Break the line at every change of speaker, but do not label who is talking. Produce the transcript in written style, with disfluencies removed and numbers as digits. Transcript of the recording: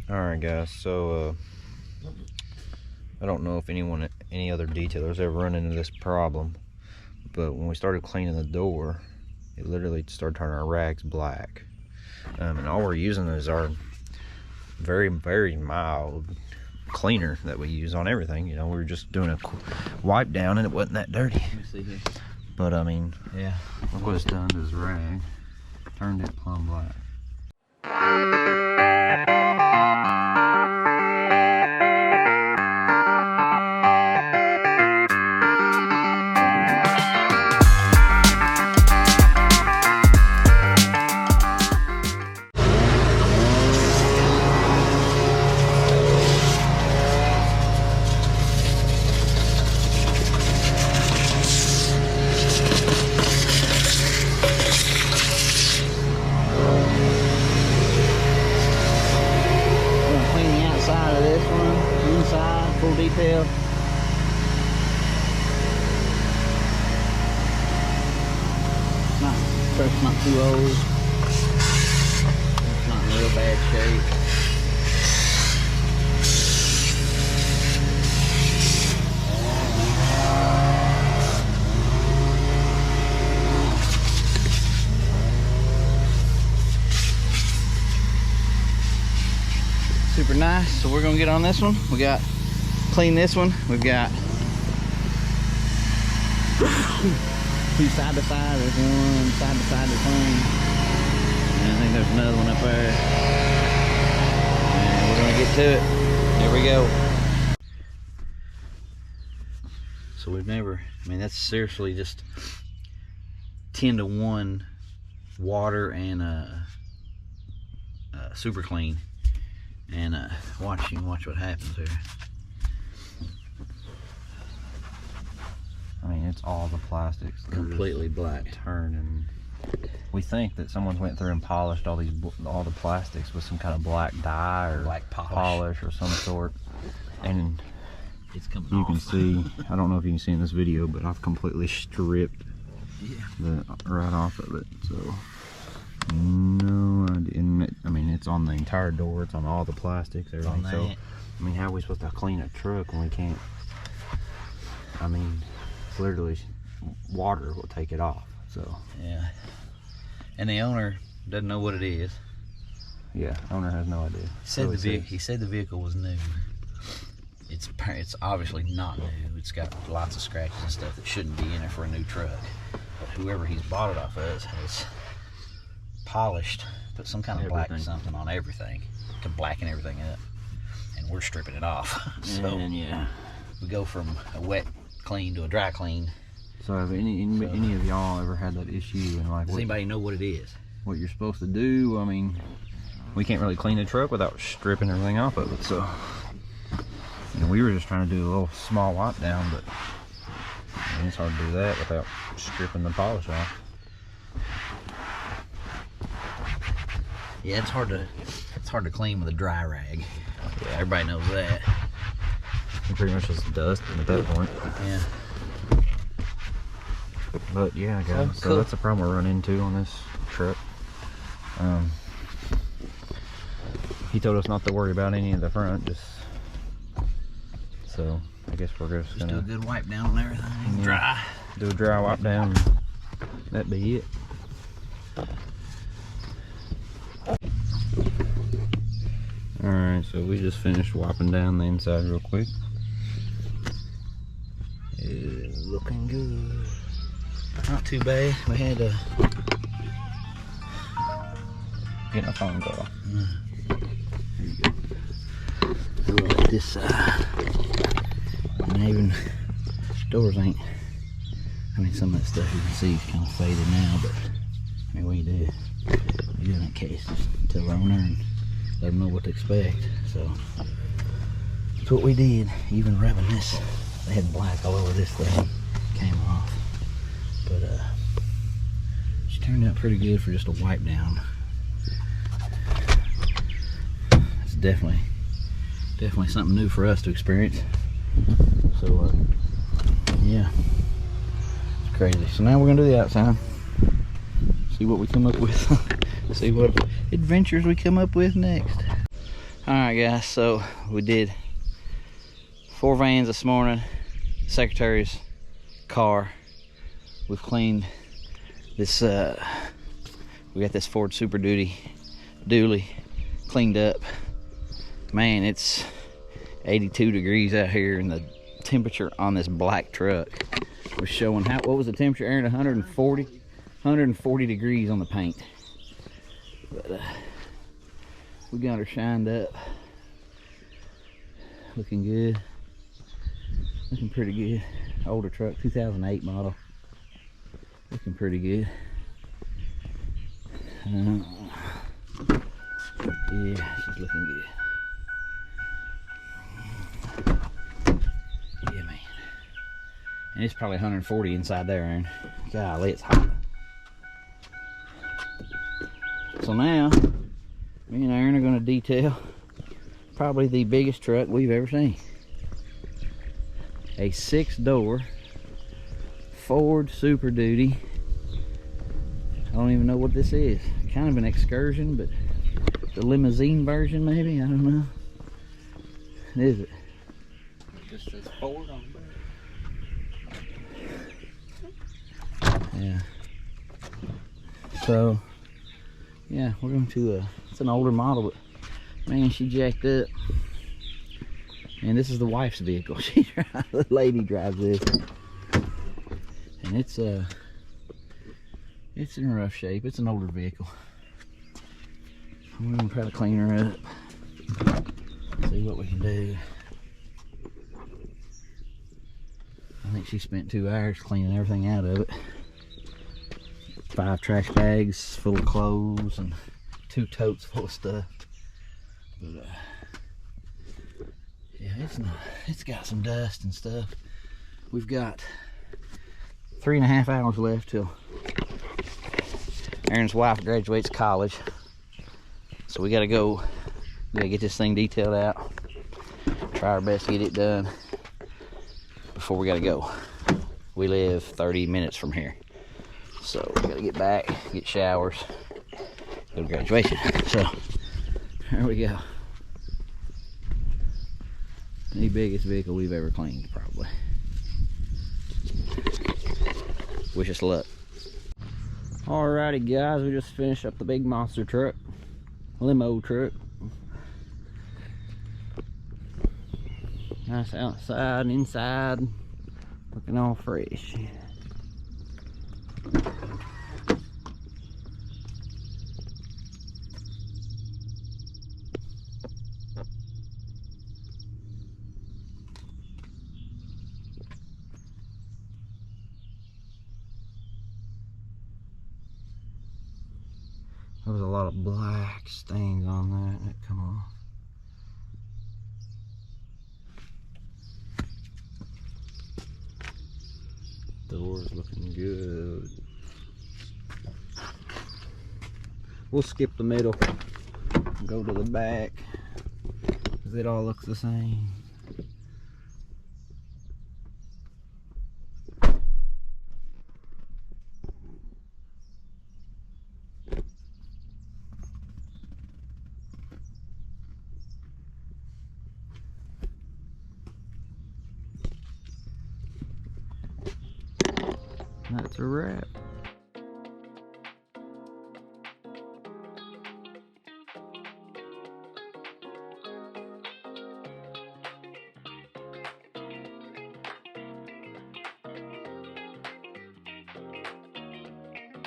Alright guys, so I don't know if any other detailers ever run into this problem, but when we started cleaning the door, it literally started turning our rags black. And all we're using is our very, very mild cleaner that we use on everything. You know, we were just doing a wipe down and it wasn't that dirty.
Let me see here.
But I mean,
yeah,
look what it's done to this rag. Turned it plumb black.
Full detail. Truck's not too old. It's not in real bad shape. Super nice. So we're gonna get on this one. We got clean this one. We've got two side to side. There's one side to side to clean. And I think there's another one up there. And we're gonna get to it. Here we go. So we've never, I mean, that's seriously just 10-to-1 water and super clean. And watch what happens here.
I mean, it's all the plastics
Completely black.
Turned, and we think that someone's went through and polished all the plastics with some kind of black dye or
black
polish or some sort. And
it's coming
you
off.
can see, I don't know if you can see in this video, but I've completely stripped the right off of it. So no idea. I mean, it's on the entire door. It's on all the plastics, everything. So I mean, how are we supposed to clean a truck when we can't? I mean, literally water will take it off. So
yeah, and the owner doesn't know what it is.
Yeah, owner has no idea.
He said the vehicle was new. It's obviously not new. It's got lots of scratches and stuff that shouldn't be in it for a new truck. But whoever he's bought it off of has polished, put some kind of black something on everything to blacken everything up, and we're stripping it off. So
and yeah,
we go from a wet clean to a dry clean.
So have any of y'all ever had that issue? And like,
does anybody know what it is?
What you're supposed to do? I mean, we can't really clean the truck without stripping everything off of it. So, you know, we were just trying to do a little small wipe down, but I mean, it's hard to do that without stripping the polish off.
Yeah, it's hard to clean with a dry rag. Yeah, everybody knows that.
It pretty much just dust at that point.
Yeah.
But yeah, guys,
cool.
So that's the problem we run into on this truck. He told us not to worry about any of the front, just so I guess we're just gonna
do a good wipe down on everything. Dry.
Do a dry wipe down. That'd be it. Alright, so we just finished wiping down the inside real quick. It's looking good.
Not too bad. We had to
get my phone go off.
There you go. We'll let this side. And even doors ain't. I mean, some of that stuff you can see is kind of faded now, but I mean, we do in that case, just tell the owner and let them know what to expect. So that's what we did. Even rubbing this, they had black all over this thing, came off. But she turned out pretty good for just a wipe down. It's definitely something new for us to experience. So yeah, it's crazy. So now we're gonna do the outside, see what we come up with. See what adventures we come up with next. Alright guys, so we did 4 vans this morning, secretary's car. We've cleaned this, we got this Ford Super Dually cleaned up. Man, it's 82 degrees out here, and the temperature on this black truck was showing what was the temperature, Aaron? 140 degrees on the paint. But we got her shined up, looking good, looking pretty good. Older truck, 2008 model, looking pretty good. Yeah, she's looking good. Yeah, man. And it's probably 140 inside there, Aaron. Golly, it's hot. So now, me and Aaron are going to detail probably the biggest truck we've ever seen. A 6-door Ford Super Duty. I don't even know what this is. Kind of an excursion, but the limousine version maybe? I don't know. What is it?
It just says Ford on the back.
Yeah. So, yeah, we're going to, it's an older model, but man, she jacked up. And this is the wife's vehicle. The lady drives this. And it's in rough shape. It's an older vehicle. We're gonna try to clean her up. See what we can do. I think she spent 2 hours cleaning everything out of it. 5 trash bags full of clothes and 2 totes full of stuff. But yeah, it's got some dust and stuff. We've got 3.5 hours left till Aaron's wife graduates college. So we gotta go, we gotta get this thing detailed out. Try our best to get it done before we gotta go. We live 30 minutes from here. So we gotta get back, get showers, go to graduation. So, there we go. The biggest vehicle we've ever cleaned, probably. Wish us luck. Alrighty guys, we just finished up the big monster truck. Limo truck. Nice outside and inside. Looking all fresh. There was a lot of black stains on that come off. Door's looking good. We'll skip the middle and go to the back because it all looks the same. That's a wrap.